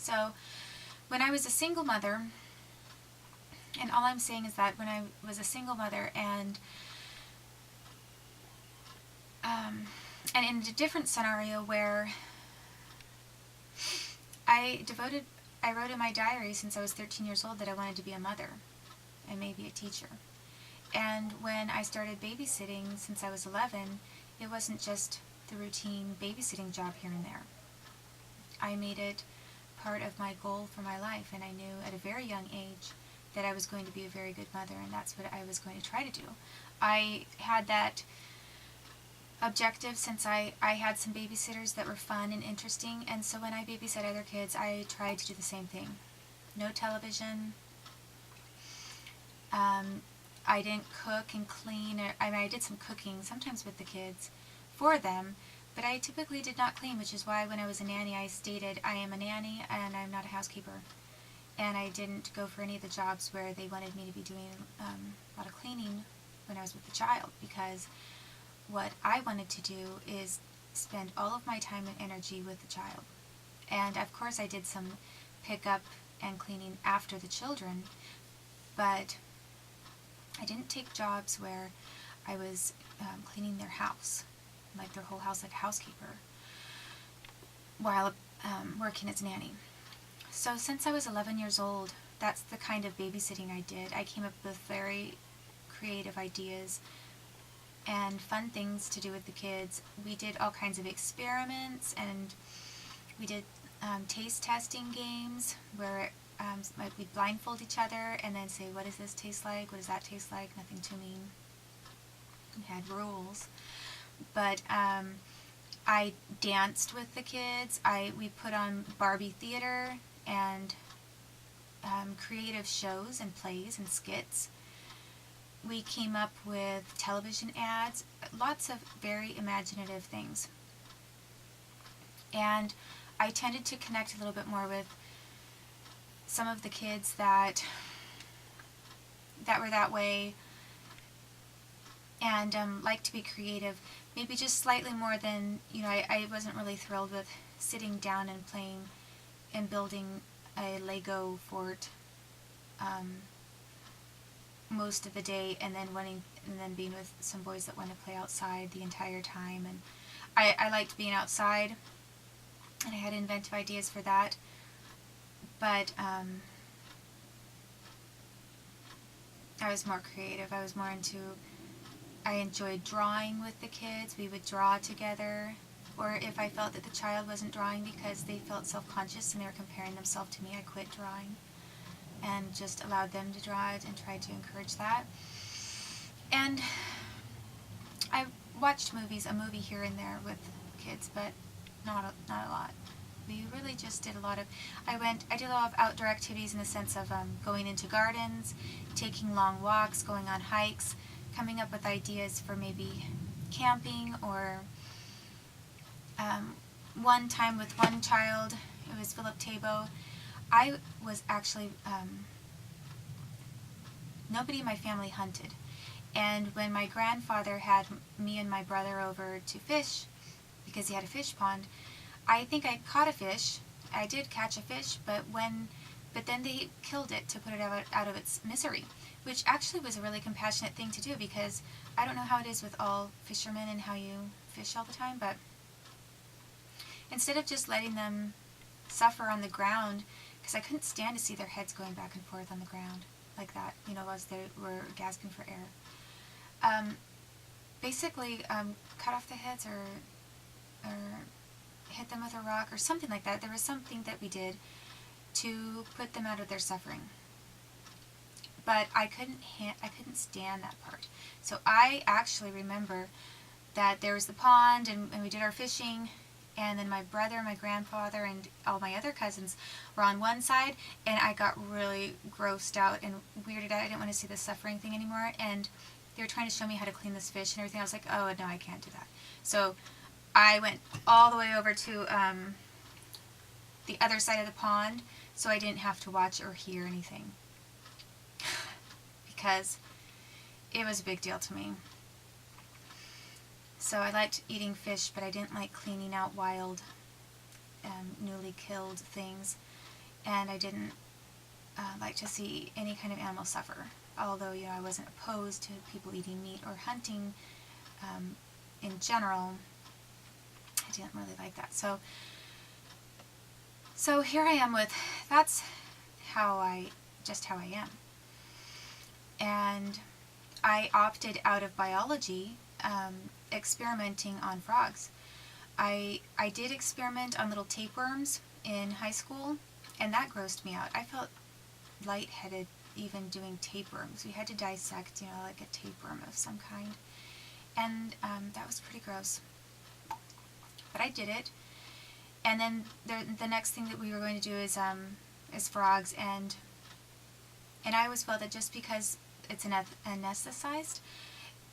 So when I was a single mother, and all I'm saying is that when I was a single mother and in a different scenario where I wrote in my diary since I was 13 years old that I wanted to be a mother and maybe a teacher. And when I started babysitting since I was 11, it wasn't just the routine babysitting job here and there. I made it part of my goal for my life, and I knew at a very young age that I was going to be a very good mother, and that's what I was going to try to do. I had that objective since I had some babysitters that were fun and interesting, and so when I babysat other kids, I tried to do the same thing. No television. I didn't cook and clean. I did some cooking, sometimes with the kids, for them, but I typically did not clean, which is why when I was a nanny, I stated I am a nanny and I'm not a housekeeper. And I didn't go for any of the jobs where they wanted me to be doing a lot of cleaning when I was with the child, because what I wanted to do is spend all of my time and energy with the child. And of course I did some pickup and cleaning after the children, but I didn't take jobs where I was cleaning their house, like their whole house, like a housekeeper, while working as a nanny. So since I was 11 years old, that's the kind of babysitting I did. I came up with very creative ideas and fun things to do with the kids. We did all kinds of experiments, and we did taste testing games where we'd blindfold each other and then say, what does this taste like? What does that taste like? Nothing too mean. We had rules. But I danced with the kids. We put on Barbie theater and creative shows and plays and skits. We came up with television ads, lots of very imaginative things. And I tended to connect a little bit more with some of the kids that were that way and like to be creative, maybe just slightly more than, I wasn't really thrilled with sitting down and playing and building a Lego fort most of the day, and then being with some boys that want to play outside the entire time. And I liked being outside, and I had inventive ideas for that. But I was more creative. I enjoyed drawing with the kids. We would draw together. Or if I felt that the child wasn't drawing because they felt self-conscious and they were comparing themselves to me, I quit drawing and just allowed them to draw it and tried to encourage that. And I watched a movie here and there with kids, but not a lot. We really just did a lot of, I did a lot of outdoor activities in the sense of going into gardens, taking long walks, going on hikes, coming up with ideas for maybe camping, or one time with one child, it was Philip Tabo. I was actually, nobody in my family hunted. And when my grandfather had me and my brother over to fish, because he had a fish pond, I think I caught a fish. I did catch a fish, but then they killed it to put it out of its misery, which actually was a really compassionate thing to do, because I don't know how it is with all fishermen and how you fish all the time, but instead of just letting them suffer on the ground, because I couldn't stand to see their heads going back and forth on the ground like that, as they were gasping for air. Basically, cut off the heads or hit them with a rock or something like that. There was something that we did to put them out of their suffering. But I couldn't stand that part. So I actually remember that there was the pond, and we did our fishing, and then my brother, my grandfather, and all my other cousins were on one side, and I got really grossed out and weirded out. I didn't want to see the suffering thing anymore, and they were trying to show me how to clean this fish and everything. I was like, oh, no, I can't do that. So I went all the way over to the other side of the pond, so I didn't have to watch or hear anything, because it was a big deal to me. So I liked eating fish, but I didn't like cleaning out wild, newly killed things. and I didn't like to see any kind of animal suffer. Although, I wasn't opposed to people eating meat or hunting in general, I didn't really like that. So here I am that's how I am. And I opted out of biology, experimenting on frogs. I did experiment on little tapeworms in high school, and that grossed me out. I felt lightheaded even doing tapeworms. We had to dissect, like a tapeworm of some kind. And that was pretty gross. But I did it. And then the next thing that we were going to do is frogs, and I always felt that just because it's anesthetized,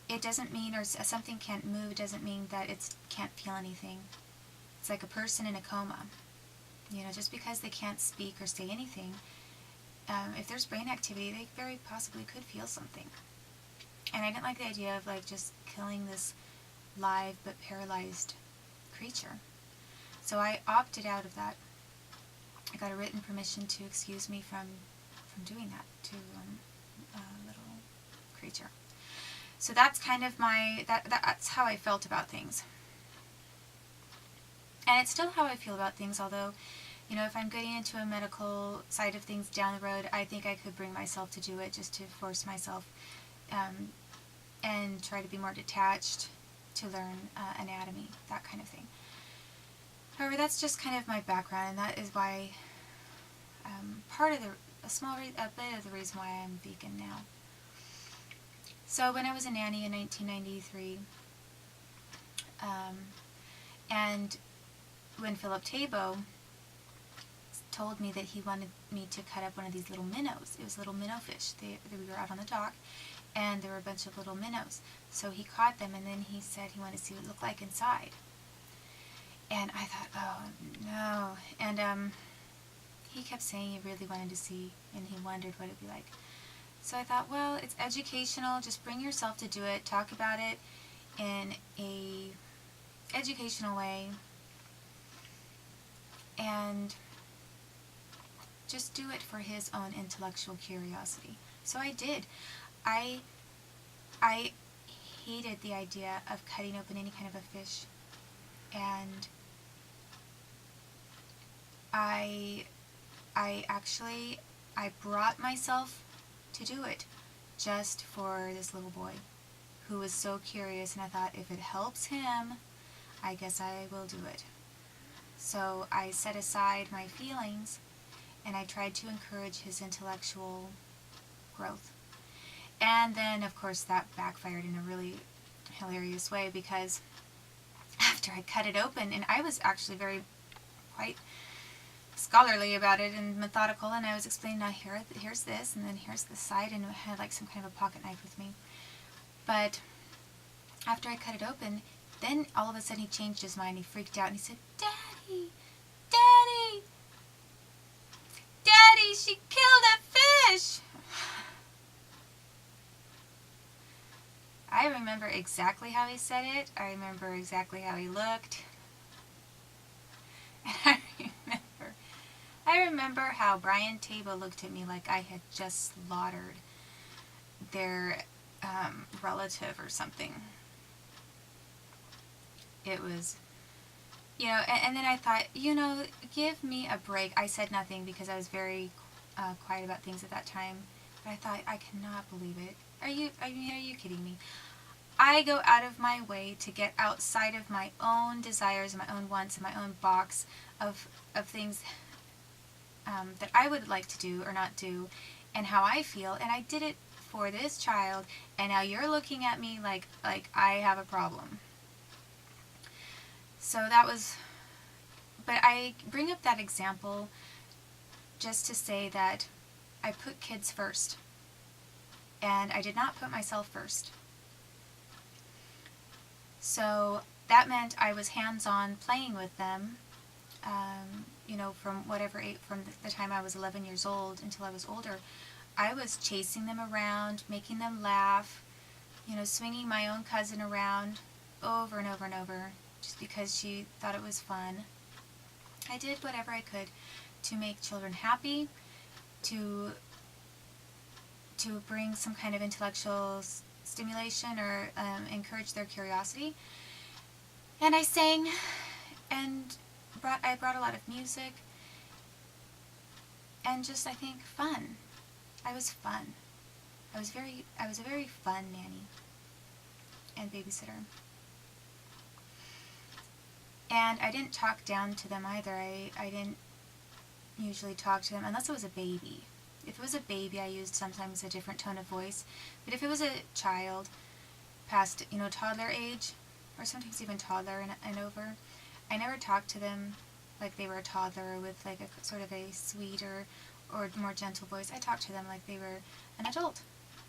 it doesn't mean, or something can't move, doesn't mean that it can't feel anything. It's like a person in a coma. Just because they can't speak or say anything, if there's brain activity, they very possibly could feel something. And I didn't like the idea of just killing this live but paralyzed creature. So I opted out of that. I got a written permission to excuse me from doing that to a little creature. So that's kind of that's how I felt about things. And it's still how I feel about things, although, if I'm getting into a medical side of things down the road, I think I could bring myself to do it, just to force myself and try to be more detached, to learn anatomy, that kind of thing. However, that's just kind of my background, and that is why a bit of the reason why I'm vegan now. So when I was a nanny in 1993, and when Philip Tabo told me that he wanted me to cut up one of these little minnows. It was little minnow fish. We were out on the dock, and there were a bunch of little minnows. So he caught them, and then he said he wanted to see what it looked like inside. And I thought, oh, no. And he kept saying he really wanted to see, and he wondered what it'd be like. So I thought, well, it's educational. Just bring yourself to do it. Talk about it in a educational way. And just do it for his own intellectual curiosity. So I did. I hated the idea of cutting open any kind of a fish. And I brought myself to do it just for this little boy who was so curious, and I thought, if it helps him, I guess I will do it. So I set aside my feelings, and I tried to encourage his intellectual growth. And then, of course, that backfired in a really hilarious way, because after I cut it open, and I was actually quite scholarly about it and methodical, and I was explaining, now here's this, and then here's this side, and I had like some kind of a pocket knife with me. But after I cut it open, then all of a sudden he changed his mind. He freaked out and he said, "Daddy, Daddy, Daddy, she killed a fish!" I remember exactly how he said it. I remember exactly how he looked. And I remember how Brian Tabo looked at me like I had just slaughtered their relative or something. It was, and then I thought, give me a break. I said nothing because I was very quiet about things at that time. But I thought, I cannot believe it. Are you kidding me? I go out of my way to get outside of my own desires and my own wants and my own box of things that I would like to do or not do, and how I feel, and I did it for this child, and now you're looking at me like I have a problem. So that was, but I bring up that example just to say that I put kids first, and I did not put myself first. So that meant I was hands-on playing with them, from whatever age, from the time I was 11 years old until I was older. I was chasing them around, making them laugh, swinging my own cousin around over and over and over, just because she thought it was fun. I did whatever I could to make children happy, to bring some kind of intellectual stimulation or encourage their curiosity. And I sang, and I brought a lot of music, and just, I think, fun. I was fun. I was a very fun nanny and babysitter. And I didn't talk down to them either. I didn't usually talk to them unless it was a baby. If it was a baby, I used sometimes a different tone of voice. But if it was a child past, toddler age, or sometimes even toddler and over, I never talked to them like they were a toddler with like a sort of a sweeter or more gentle voice. I talked to them like they were an adult,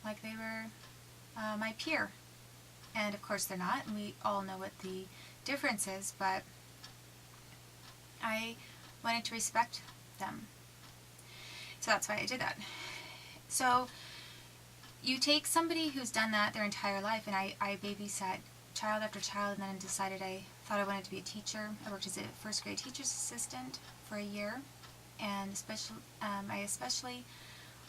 like they were my peer. And of course they're not, and we all know what the difference is, but I wanted to respect them. So that's why I did that. So you take somebody who's done that their entire life, and I babysat child after child, and then decided I thought I wanted to be a teacher. I worked as a first grade teacher's assistant for a year, and I especially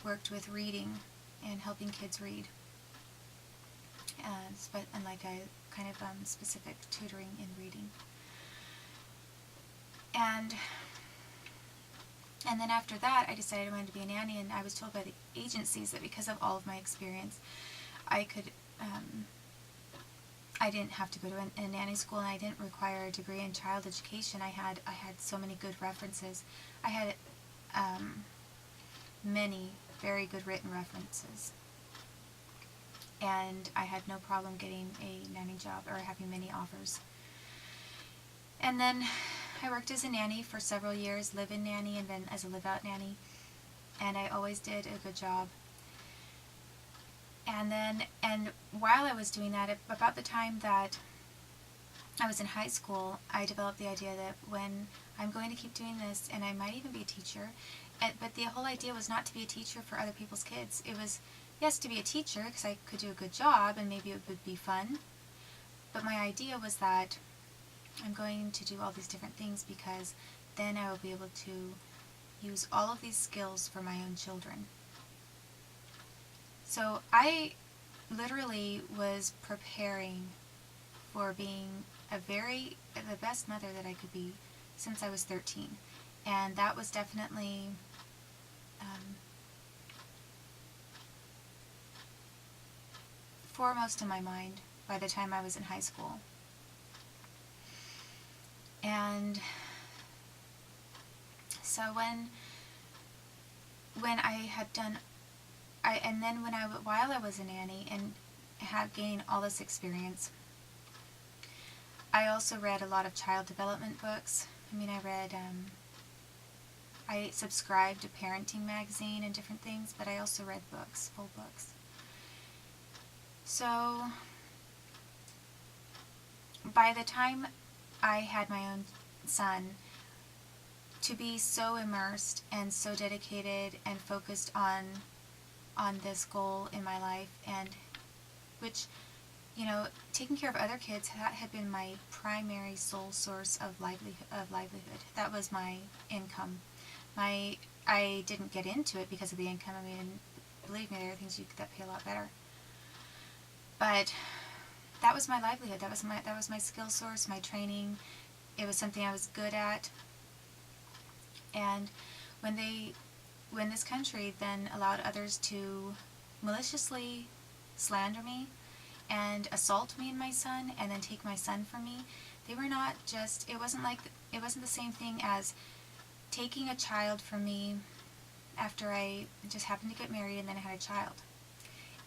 worked with reading and helping kids read, and like a kind of specific tutoring in reading. And then after that, I decided I wanted to be a nanny, and I was told by the agencies that because of all of my experience, I didn't have to go to a nanny school, and I didn't require a degree in child education. I had so many good references. I had many very good written references, and I had no problem getting a nanny job or having many offers. And then I worked as a nanny for several years, live-in nanny, and then as a live-out nanny, and I always did a good job. And while I was doing that, about the time that I was in high school, I developed the idea that when I'm going to keep doing this, and I might even be a teacher, but the whole idea was not to be a teacher for other people's kids. It was, yes, to be a teacher, because I could do a good job, and maybe it would be fun, but my idea was that I'm going to do all these different things because then I will be able to use all of these skills for my own children. So I literally was preparing for being the best mother that I could be since I was 13. And that was definitely foremost in my mind by the time I was in high school. And so when I had done, while I was a nanny and had gained all this experience, I also read a lot of child development books. I subscribed to Parenting Magazine and different things, but I also read books, full books. So by the time I had my own son, to be so immersed and so dedicated and focused on this goal in my life, and which, taking care of other kids, that had been my primary sole source of livelihood. That was my income. I didn't get into it because of the income. Believe me, there are things that pay a lot better. But that was my livelihood. That was my skill source, my training. It was something I was good at. And when this country then allowed others to maliciously slander me and assault me and my son, and then take my son from me, it wasn't the same thing as taking a child from me after I just happened to get married and then I had a child.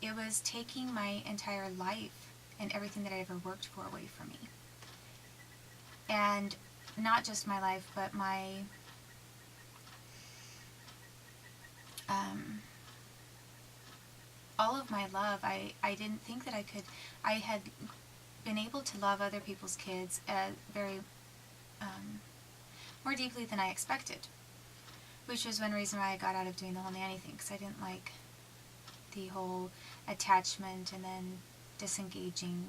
It was taking my entire life and everything that I ever worked for away from me. And not just my life, but my all of my love. I didn't think that I had been able to love other people's kids very more deeply than I expected, which was one reason why I got out of doing the whole nanny thing, because I didn't like the whole attachment and then disengaging